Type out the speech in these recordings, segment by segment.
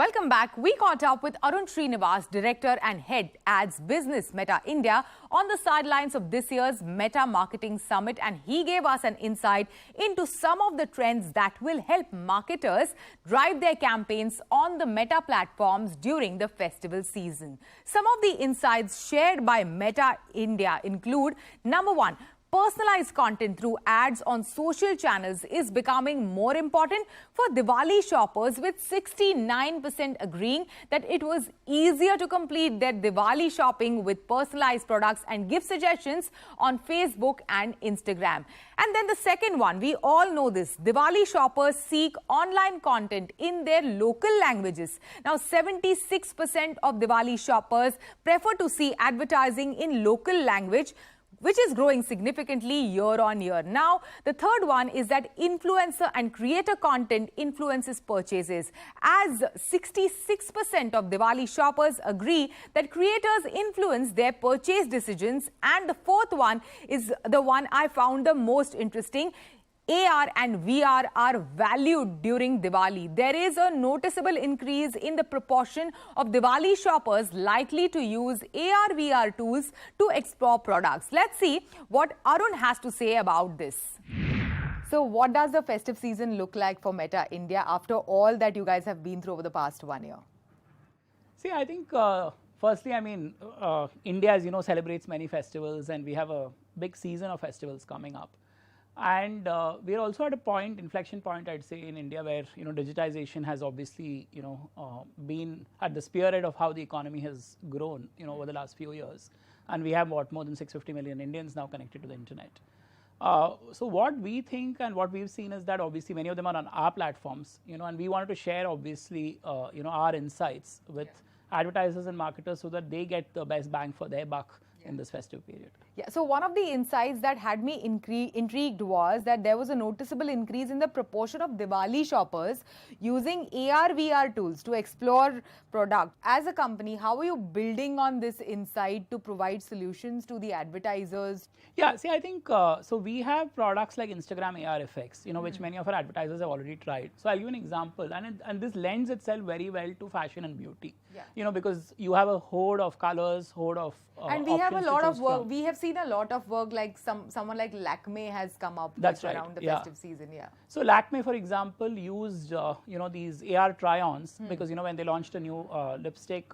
Welcome back. We caught up with Arun Srinivas, Director and Head Ads Business Meta India, on the sidelines of this year's Meta Marketing Summit, and he gave us an insight into some of the trends that will help marketers drive their campaigns on the Meta platforms during the festival season. Some of the insights shared by Meta India include: number one, personalized content through ads on social channels is becoming more important for Diwali shoppers, with 69% agreeing that it was easier to complete their Diwali shopping with personalized products and gift suggestions on Facebook and Instagram. And then the second one, we all know this: Diwali shoppers seek online content in their local languages. Now, 76% of Diwali shoppers prefer to see advertising in local language, which is growing significantly year on year. Now, the third one is that influencer and creator content influences purchases, as 66% of Diwali shoppers agree that creators influence their purchase decisions. And the fourth one is the one I found the most interesting: AR and VR are valued during Diwali. There is a noticeable increase in the proportion of Diwali shoppers likely to use AR/VR tools to explore products. Let's see what Arun has to say about this. So what does the festive season look like for Meta India after all that you guys have been through over the past 1 year? See, I think firstly, India, as you know, celebrates many festivals, and we have a big season of festivals coming up. And we are also at a inflection point, I'd say, in India, where digitization has obviously been at the spearhead of how the economy has grown over the last few years. And we have more than 650 million Indians now connected to the internet. So what we think and what we've seen is that obviously many of them are on our platforms, and we wanted to share obviously our insights with advertisers and marketers so that they get the best bang for their buck in this festive period. Yeah, so one of the insights that had me intrigued was that there was a noticeable increase in the proportion of Diwali shoppers using AR/VR tools to explore product. As a company, how are you building on this insight to provide solutions to the advertisers? Yeah, see, I think, so we have products like Instagram AR effects, which many of our advertisers have already tried. So I'll give you an example, and this lends itself very well to fashion and beauty, because you have a horde of colors, horde of and we have a lot of work. We have seen a lot of work, like someone like Lakme has come up with around the festive season. So Lakme, for example, used these AR try-ons because when they launched a new lipstick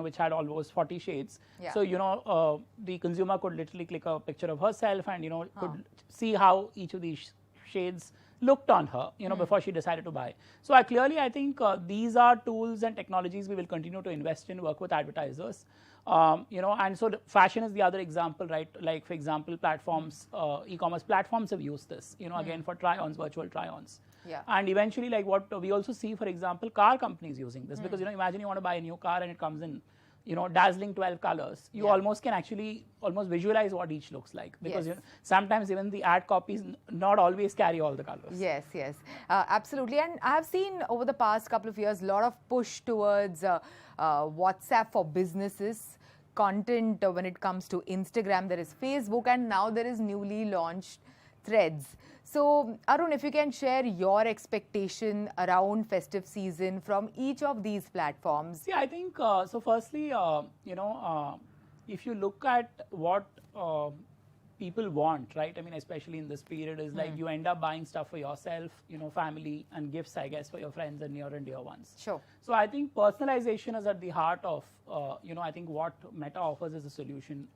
which had almost 40 shades. So the consumer could literally click a picture of herself and could see how each of these shades looked on her before she decided to buy. So I think these are tools and technologies we will continue to invest in, work with advertisers. And so fashion is the other example, right? Like, for example, platforms, e-commerce platforms have used this, again, for try-ons, virtual try-ons. And eventually, like what we also see, for example, car companies using this, because, imagine you want to buy a new car and it comes in, dazzling 12 colors. You almost can actually visualize what each looks like, because sometimes even the ad copies not always carry all the colors. Yes, absolutely. And I have seen over the past couple of years a lot of push towards WhatsApp for businesses, content when it comes to Instagram. There is Facebook, and now there is newly launched Threads. So Arun, if you can share your expectation around festive season from each of these platforms. Yeah, I think so. Firstly, if you look at what people want, right? I mean, especially in this period, is like you end up buying stuff for yourself, family, and gifts, I guess, for your friends and near and dear ones. Sure. So I think personalization is at the heart of, I think what Meta offers is a solution,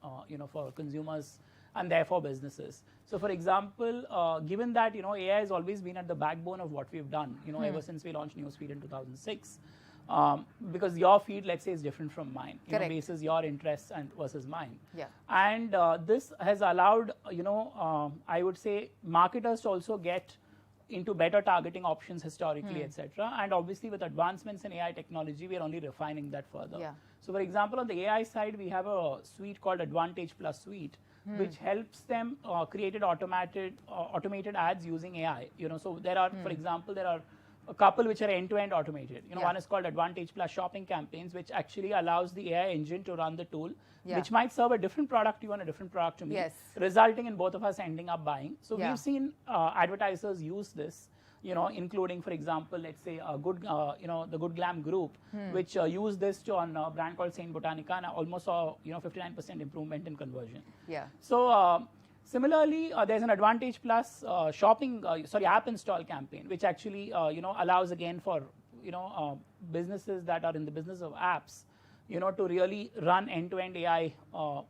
for consumers and therefore businesses. So, for example, given that AI has always been at the backbone of what we've done, ever since we launched Newsfeed in 2006. Because your feed, let's say, is different from mine, basis your interests and versus mine. And this has allowed, I would say, marketers to also get into better targeting options historically, etc. And obviously, with advancements in AI technology, we are only refining that further. So, for example, on the AI side, we have a suite called Advantage Plus Suite, which helps them create automated ads using AI. So there are, for example, there are a couple which are end-to-end automated. One is called Advantage Plus Shopping Campaigns, which actually allows the AI engine to run the tool, which might serve a different product to you and a different product to me, resulting in both of us ending up buying. So we've seen advertisers use this including, for example, let's say a good, the Good Glam group, which used this on a brand called Saint Botanica, and almost saw 59% improvement in conversion. Yeah. So similarly, there's an Advantage Plus app install campaign, which actually allows again for businesses that are in the business of apps, to really run end-to-end AI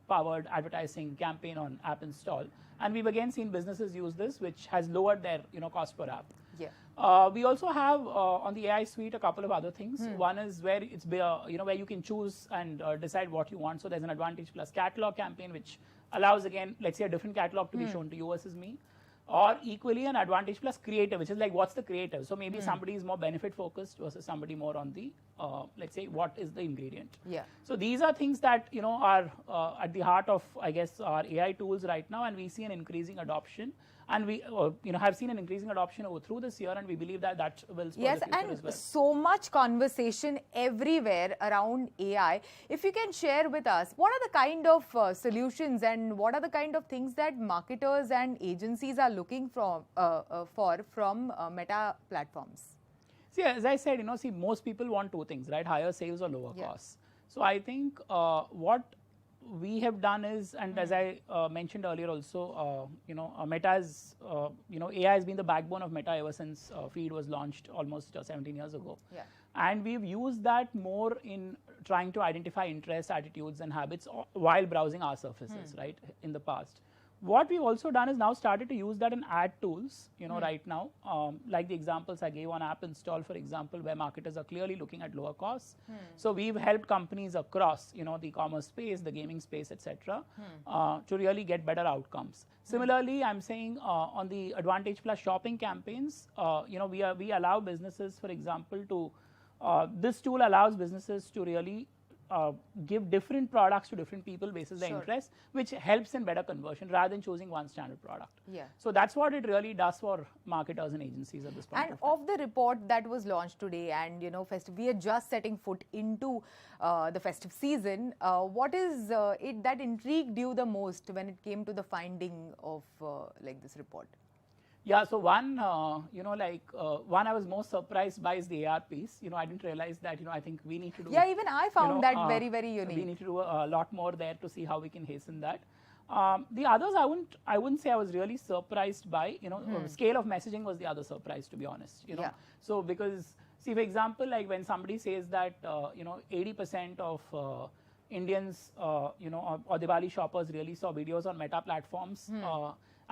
powered advertising campaign on app install. And we've again seen businesses use this, which has lowered their cost per app. Yeah. We also have on the AI suite a couple of other things. One is where it's where you can choose and decide what you want. So there's an Advantage Plus catalog campaign, which allows again, let's say, a different catalog to be shown to you versus me. Or equally an Advantage Plus creative, which is like, what's the creative? So maybe somebody is more benefit focused versus somebody more on the, let's say, what is the ingredient? Yeah. So these are things that, are at the heart of, I guess, our AI tools right now, and we see an increasing adoption. And we, have seen an increasing adoption through this year, and we believe that that will spur the future as well. So much conversation everywhere around AI. If you can share with us, what are the kind of solutions and what are the kind of things that marketers and agencies are looking from Meta platforms? See, as I said, most people want two things, right? Higher sales or lower costs. So I think what we have done is, and as I mentioned earlier also, Meta is, AI has been the backbone of Meta ever since Feed was launched almost 17 years ago. Yeah. And we've used that more in trying to identify interests, attitudes, and habits while browsing our surfaces, right, in the past. What we've also done is now started to use that in ad tools, right now, like the examples I gave on app install, for example, where marketers are clearly looking at lower costs. So we've helped companies across, the e-commerce space, the gaming space, etc., to really get better outcomes. Similarly, I'm saying on the Advantage Plus shopping campaigns, we allow businesses, for example, to this tool allows businesses to really give different products to different people basis their interest, which helps in better conversion rather than choosing one standard product. Yeah. So that's what it really does for marketers and agencies at this point. And of the report that was launched today, and Festive, we are just setting foot into the festive season. What is it that intrigued you the most when it came to the finding of this report? Yeah, so one, one I was most surprised by is the AR piece. I didn't realize that, I think we need to do... Yeah, even I found that very, very unique. We need to do a lot more there to see how we can hasten that. The others, I wouldn't say I was really surprised by, scale of messaging was the other surprise, to be honest, Yeah. So because, see, for example, like when somebody says that, 80% of Indians, or Diwali shoppers really saw videos on Meta platforms,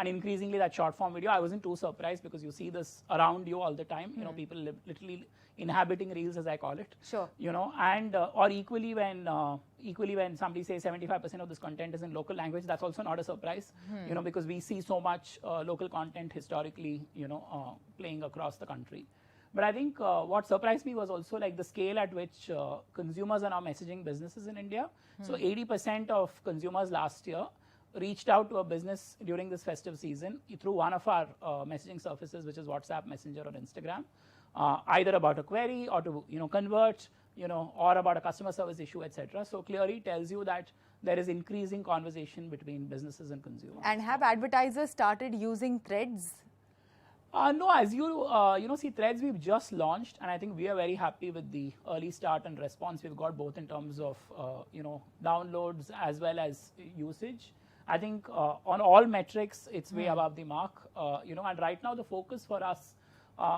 and increasingly that short form video, I wasn't too surprised because you see this around you all the time, people literally inhabiting reels, as I call it. Sure. And or equally when somebody says 75% of this content is in local language, that's also not a surprise, because we see so much local content historically, playing across the country. But I think what surprised me was also like the scale at which consumers are now messaging businesses in India. So 80% of consumers last year reached out to a business during this festive season through one of our messaging surfaces, which is WhatsApp, Messenger, or Instagram, either about a query or to convert, or about a customer service issue, etc. So clearly tells you that there is increasing conversation between businesses and consumers. And have advertisers started using Threads? No, as you see, Threads we've just launched, and I think we are very happy with the early start and response we've got, both in terms of downloads as well as usage. I think on all metrics, it's way above the mark, and right now the focus for us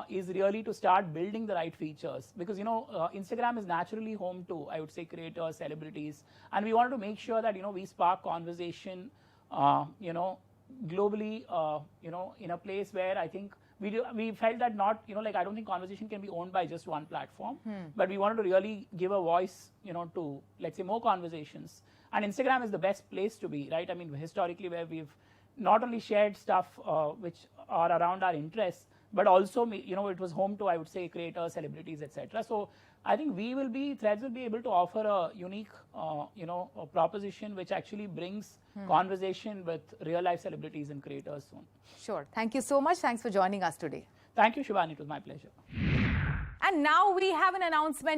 is really to start building the right features, because, Instagram is naturally home to, I would say, creators, celebrities, and we wanted to make sure that, we spark conversation, globally, in a place where I think we felt that not, I don't think conversation can be owned by just one platform, but we wanted to really give a voice, to, let's say, more conversations. And Instagram is the best place to be, right? I mean, historically, where we've not only shared stuff which are around our interests, but also, it was home to, I would say, creators, celebrities, etc. So I think Threads will be able to offer a unique, a proposition which actually brings conversation with real life celebrities and creators soon. Sure. Thank you so much. Thanks for joining us today. Thank you, Shibani. It was my pleasure. And now we have an announcement